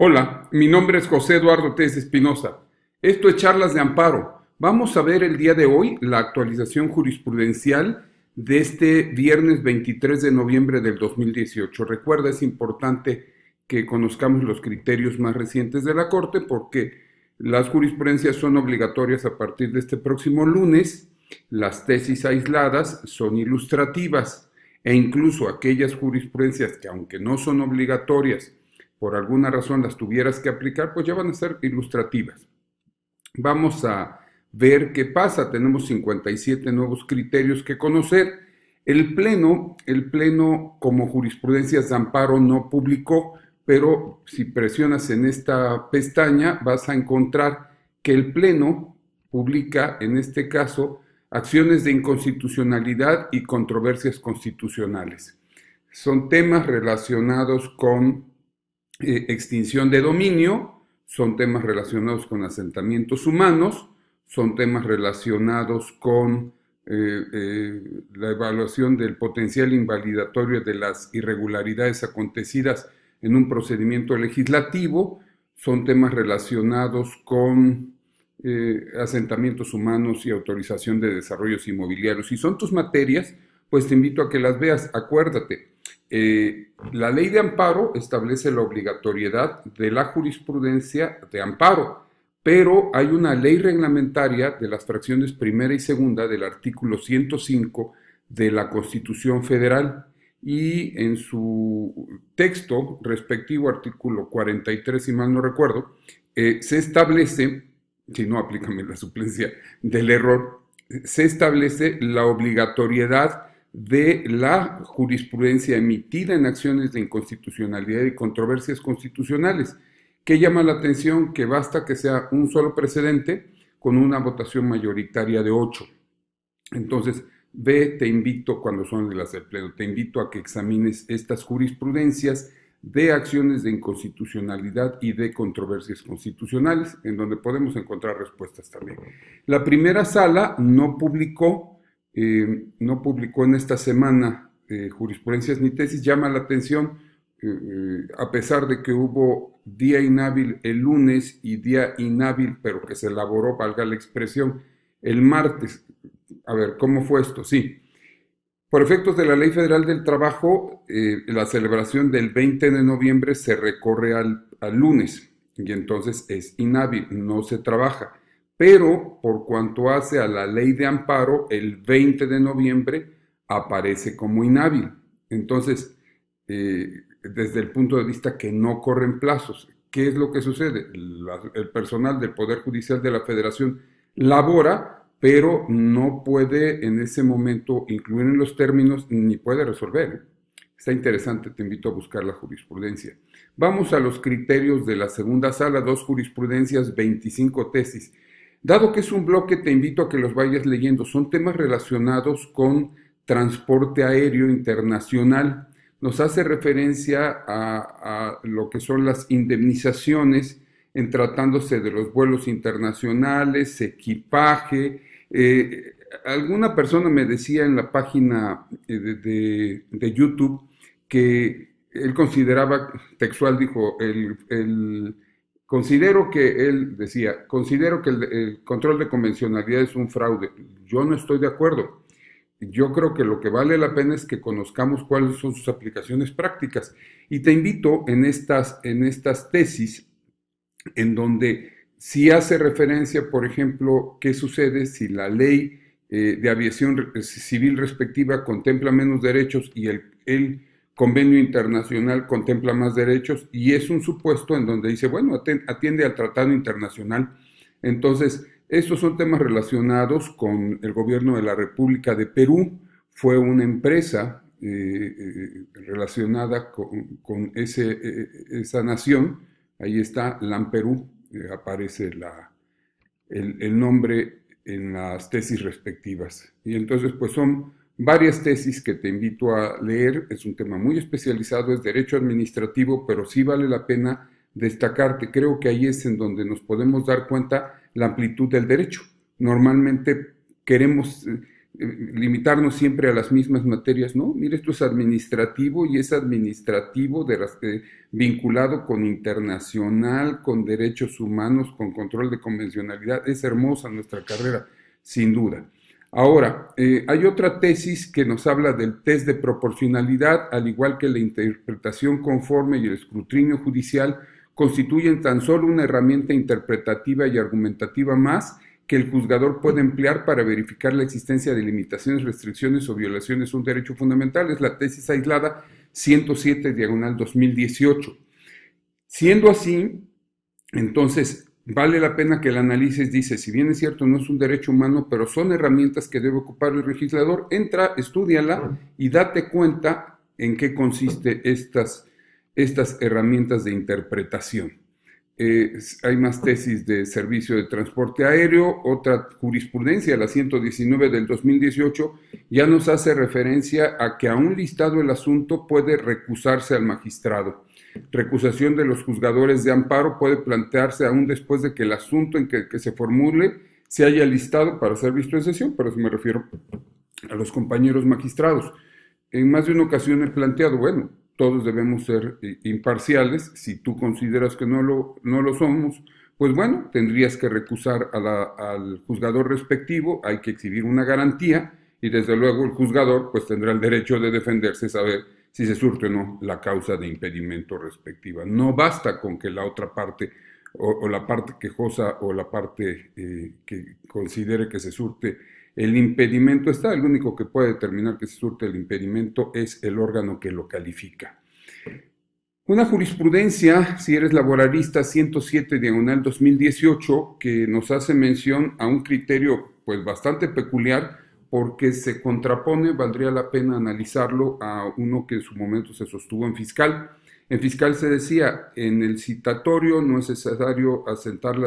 Hola, mi nombre es José Eduardo Tez Espinosa. Esto es Charlas de Amparo. Vamos a ver el día de hoy la actualización jurisprudencial de este viernes 23 de noviembre del 2018. Recuerda, es importante que conozcamos los criterios más recientes de la Corte porque las jurisprudencias son obligatorias a partir de este próximo lunes. Las tesis aisladas son ilustrativas e incluso aquellas jurisprudencias que, aunque no son obligatorias, por alguna razón las tuvieras que aplicar, pues ya van a ser ilustrativas. Vamos a ver qué pasa. Tenemos 57 nuevos criterios que conocer. El Pleno como jurisprudencias de amparo no publicó, pero si presionas en esta pestaña vas a encontrar que el Pleno publica, en este caso, acciones de inconstitucionalidad y controversias constitucionales. Son temas relacionados con extinción de dominio, son temas relacionados con asentamientos humanos, son temas relacionados con la evaluación del potencial invalidatorio de las irregularidades acontecidas en un procedimiento legislativo, son temas relacionados con asentamientos humanos y autorización de desarrollos inmobiliarios. Si son tus materias, pues te invito a que las veas. Acuérdate, la ley de amparo establece la obligatoriedad de la jurisprudencia de amparo, pero hay una ley reglamentaria de las fracciones primera y segunda del artículo 105 de la Constitución Federal y en su texto respectivo, artículo 43, si mal no recuerdo, se establece, si no aplícame la suplencia del error, se establece la obligatoriedad de la jurisprudencia emitida en acciones de inconstitucionalidad y controversias constitucionales. ¿Qué llama la atención? Que basta que sea un solo precedente con una votación mayoritaria de 8. Entonces, te invito, cuando son las del Pleno, te invito a que examines estas jurisprudencias de acciones de inconstitucionalidad y de controversias constitucionales, en donde podemos encontrar respuestas también. La primera sala no publicó en esta semana jurisprudencias ni tesis. Llama la atención, a pesar de que hubo día inhábil el lunes y día inhábil, pero que se elaboró, valga la expresión, el martes. A ver, ¿cómo fue esto? Sí. Por efectos de la Ley Federal del Trabajo, la celebración del 20 de noviembre se recorre al lunes y entonces es inhábil, no se trabaja. Pero por cuanto hace a la ley de amparo, el 20 de noviembre aparece como inhábil. Entonces, desde el punto de vista que no corren plazos, ¿qué es lo que sucede? El personal del Poder Judicial de la Federación labora, pero no puede en ese momento incluir en los términos ni puede resolver. Está interesante, te invito a buscar la jurisprudencia. Vamos a los criterios de la segunda sala, 2 jurisprudencias, 25 tesis. Dado que es un bloque, te invito a que los vayas leyendo. Son temas relacionados con transporte aéreo internacional. Nos hace referencia a lo que son las indemnizaciones en tratándose de los vuelos internacionales, equipaje. Alguna persona me decía en la página de YouTube que él consideraba, textual dijo, considero que el control de convencionalidad es un fraude. Yo no estoy de acuerdo. Yo creo que lo que vale la pena es que conozcamos cuáles son sus aplicaciones prácticas. Y te invito en estas tesis, en donde si hace referencia, por ejemplo, qué sucede si la ley de aviación civil respectiva contempla menos derechos y el convenio internacional contempla más derechos, y es un supuesto en donde dice, bueno, atiende al tratado internacional. Entonces, estos son temas relacionados con el gobierno de la República de Perú. Fue una empresa relacionada con esa nación. Ahí está, LAM Perú, aparece el nombre en las tesis respectivas. Y entonces, pues son varias tesis que te invito a leer. Es un tema muy especializado, es derecho administrativo, pero sí vale la pena destacarte. Creo que ahí es en donde nos podemos dar cuenta la amplitud del derecho. Normalmente queremos limitarnos siempre a las mismas materias, ¿no? Mire, esto es administrativo y es administrativo vinculado con internacional, con derechos humanos, con control de convencionalidad. Es hermosa nuestra carrera, sin duda. Ahora, hay otra tesis que nos habla del test de proporcionalidad, al igual que la interpretación conforme y el escrutinio judicial, constituyen tan solo una herramienta interpretativa y argumentativa más que el juzgador puede emplear para verificar la existencia de limitaciones, restricciones o violaciones a un derecho fundamental. Es la tesis aislada 107/2018. Siendo así, entonces, vale la pena que el análisis dice, si bien es cierto, no es un derecho humano, pero son herramientas que debe ocupar el legislador, entra, estúdiala y date cuenta en qué consiste estas herramientas de interpretación. Hay más tesis de servicio de transporte aéreo, otra jurisprudencia, la 119/2018, ya nos hace referencia a que aún listado el asunto puede recusarse al magistrado. Recusación de los juzgadores de amparo puede plantearse aún después de que el asunto en que se formule se haya listado para ser visto en sesión, por eso me refiero a los compañeros magistrados. En más de una ocasión he planteado, bueno, todos debemos ser imparciales. Si tú consideras que no lo somos, pues bueno, tendrías que recusar al juzgador respectivo, hay que exhibir una garantía y desde luego el juzgador pues tendrá el derecho de defenderse, saber si se surte o no la causa de impedimento respectiva. No basta con que la otra parte o la parte quejosa o la parte que considere que se surte el impedimento está, el único que puede determinar que se surte el impedimento es el órgano que lo califica. Una jurisprudencia, si eres laboralista, 107/2018, que nos hace mención a un criterio pues bastante peculiar porque se contrapone, valdría la pena analizarlo, a uno que en su momento se sostuvo en fiscal. En fiscal se decía, en el citatorio no es necesario asentar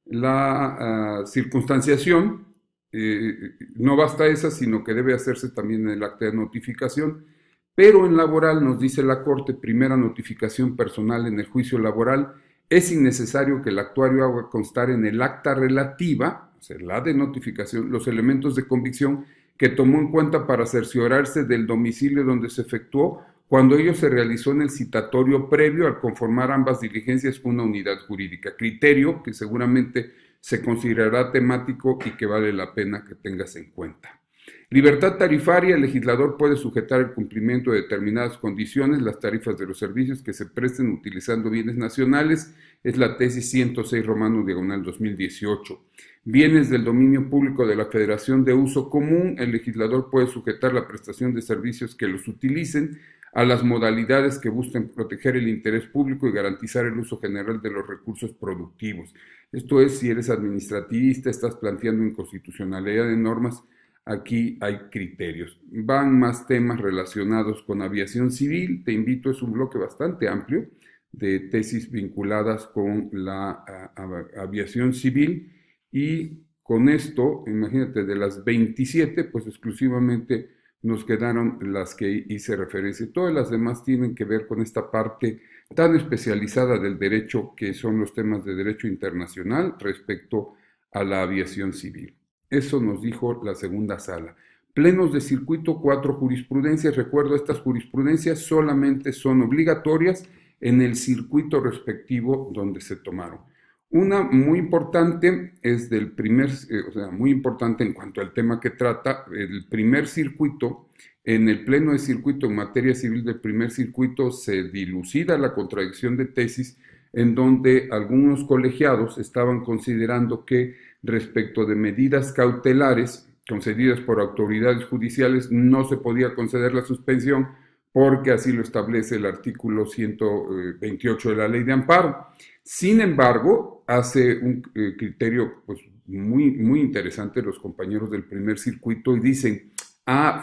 la circunstanciación, no basta esa, sino que debe hacerse también en el acta de notificación, pero en laboral nos dice la Corte, primera notificación personal en el juicio laboral, es innecesario que el actuario haga constar en el acta relativa, o sea, la de notificación, los elementos de convicción que tomó en cuenta para cerciorarse del domicilio donde se efectuó cuando ello se realizó en el citatorio previo al conformar ambas diligencias una unidad jurídica, criterio que seguramente se considerará temático y que vale la pena que tengas en cuenta. Libertad tarifaria, el legislador puede sujetar el cumplimiento de determinadas condiciones, las tarifas de los servicios que se presten utilizando bienes nacionales, es la tesis 106/2018. Bienes del dominio público de la Federación de uso común, el legislador puede sujetar la prestación de servicios que los utilicen a las modalidades que busquen proteger el interés público y garantizar el uso general de los recursos productivos. Esto es, si eres administrativista, estás planteando inconstitucionalidad de normas, aquí hay criterios. Van más temas relacionados con aviación civil, te invito, es un bloque bastante amplio de tesis vinculadas con la aviación civil y con esto, imagínate, de las 27, pues exclusivamente nos quedaron las que hice referencia. Todas las demás tienen que ver con esta parte tan especializada del derecho que son los temas de derecho internacional respecto a la aviación civil. Eso nos dijo la segunda sala. Plenos de circuito, 4 jurisprudencias. Recuerdo, estas jurisprudencias solamente son obligatorias en el circuito respectivo donde se tomaron. Una muy importante es del muy importante en cuanto al tema que trata, el primer circuito. En el pleno de circuito en materia civil del primer circuito se dilucida la contradicción de tesis en donde algunos colegiados estaban considerando que respecto de medidas cautelares concedidas por autoridades judiciales no se podía conceder la suspensión porque así lo establece el artículo 128 de la Ley de Amparo. Sin embargo, hace un criterio pues, muy interesante los compañeros del primer circuito y dicen,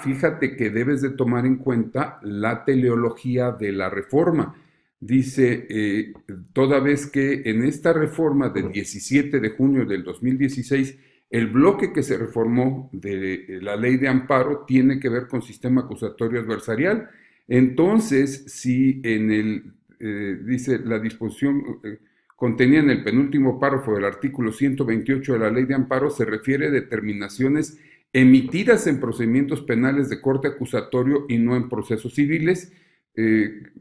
fíjate que debes de tomar en cuenta la teleología de la reforma. Dice, toda vez que en esta reforma del 17 de junio del 2016, el bloque que se reformó de la Ley de Amparo tiene que ver con sistema acusatorio adversarial. Entonces, si dice la disposición contenida en el penúltimo párrafo del artículo 128 de la Ley de Amparo, se refiere a determinaciones emitidas en procedimientos penales de corte acusatorio y no en procesos civiles.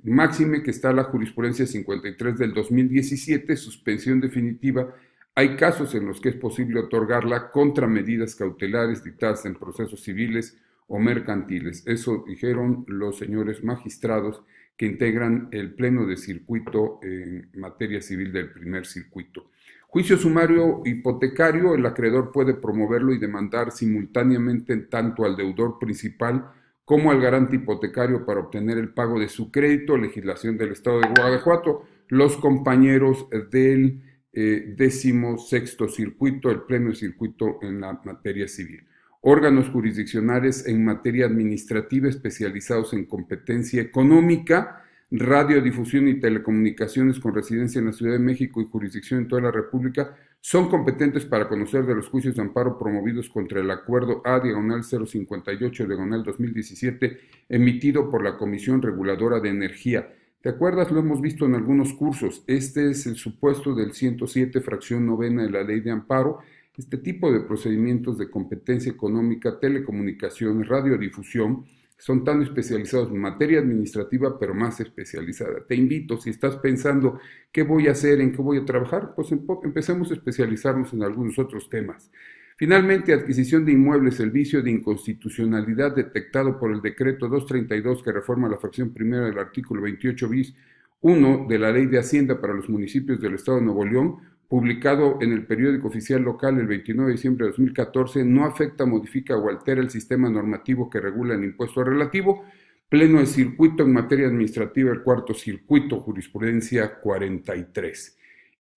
Máxime que está la jurisprudencia 53 del 2017, suspensión definitiva. Hay casos en los que es posible otorgarla contra medidas cautelares dictadas en procesos civiles o mercantiles. Eso dijeron los señores magistrados que integran el pleno de circuito en materia civil del primer circuito. Juicio sumario hipotecario, el acreedor puede promoverlo y demandar simultáneamente tanto al deudor principal como al garante hipotecario para obtener el pago de su crédito. Legislación del Estado de Guanajuato. Los compañeros del 16º circuito, el pleno circuito en la materia civil. Órganos jurisdiccionales en materia administrativa especializados en competencia económica, radiodifusión y telecomunicaciones con residencia en la Ciudad de México y jurisdicción en toda la República son competentes para conocer de los juicios de amparo promovidos contra el acuerdo A/058/2017 emitido por la Comisión Reguladora de Energía. ¿Te acuerdas? Lo hemos visto en algunos cursos. Este es el supuesto del 107, fracción novena de la Ley de Amparo. Este tipo de procedimientos de competencia económica, telecomunicaciones, radiodifusión, son tan especializados en materia administrativa, pero más especializada. Te invito, si estás pensando qué voy a hacer, en qué voy a trabajar, pues empecemos a especializarnos en algunos otros temas. Finalmente, adquisición de inmuebles, el vicio de inconstitucionalidad detectado por el decreto 232 que reforma la fracción primera del artículo 28 bis 1 de la Ley de Hacienda para los municipios del Estado de Nuevo León, publicado en el periódico oficial local el 29 de diciembre de 2014, no afecta, modifica o altera el sistema normativo que regula el impuesto relativo. Pleno de circuito en materia administrativa, el cuarto circuito, jurisprudencia 43.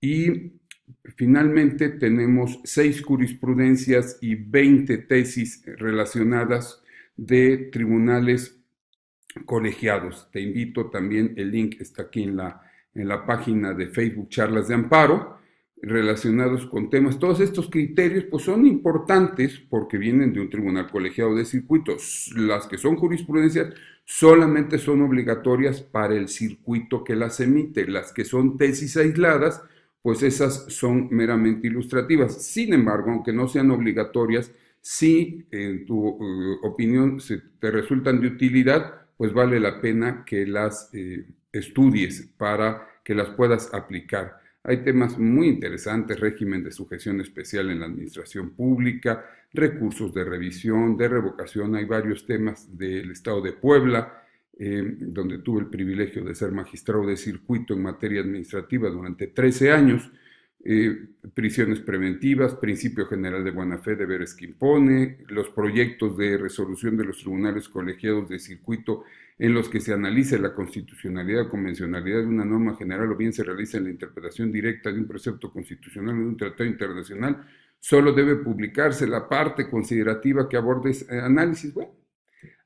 Y finalmente tenemos 6 jurisprudencias y 20 tesis relacionadas de tribunales colegiados. Te invito también, el link está aquí en la página de Facebook Charlas de Amparo, relacionados con temas. Todos estos criterios pues son importantes porque vienen de un tribunal colegiado de circuitos. Las que son jurisprudencias solamente son obligatorias para el circuito que las emite. Las que son tesis aisladas, pues esas son meramente ilustrativas. Sin embargo, aunque no sean obligatorias, si en tu opinión te resultan de utilidad, pues vale la pena que las estudies para que las puedas aplicar. Hay temas muy interesantes: régimen de sujeción especial en la administración pública, recursos de revisión, de revocación. Hay varios temas del Estado de Puebla, donde tuve el privilegio de ser magistrado de circuito en materia administrativa durante 13 años. Prisiones preventivas, principio general de buena fe, deberes que impone, los proyectos de resolución de los tribunales colegiados de circuito en los que se analice la constitucionalidad o convencionalidad de una norma general o bien se realiza la interpretación directa de un precepto constitucional o de un tratado internacional, solo debe publicarse la parte considerativa que aborde ese análisis. Bueno,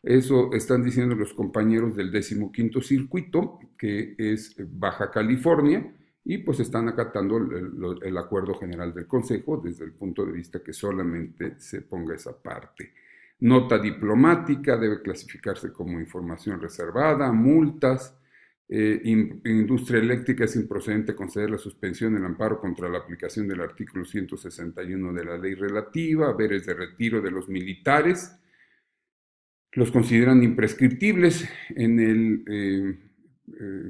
eso están diciendo los compañeros del 15º circuito, que es Baja California, y pues están acatando el acuerdo general del Consejo desde el punto de vista que solamente se ponga esa parte. Nota diplomática debe clasificarse como información reservada. Multas. Industria eléctrica es improcedente conceder la suspensión del amparo contra la aplicación del artículo 161 de la ley relativa. Haberes de retiro de los militares los consideran imprescriptibles. En el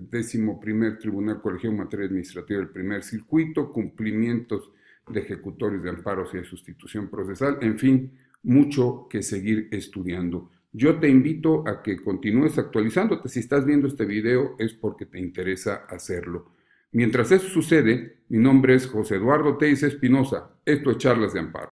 11º Tribunal Colegiado en Materia Administrativa del primer circuito, cumplimientos de ejecutores de amparos y de sustitución procesal. En fin, mucho que seguir estudiando. Yo te invito a que continúes actualizándote. Si estás viendo este video es porque te interesa hacerlo. Mientras eso sucede, mi nombre es José Eduardo Teiza Espinosa. Esto es Charlas de Amparo.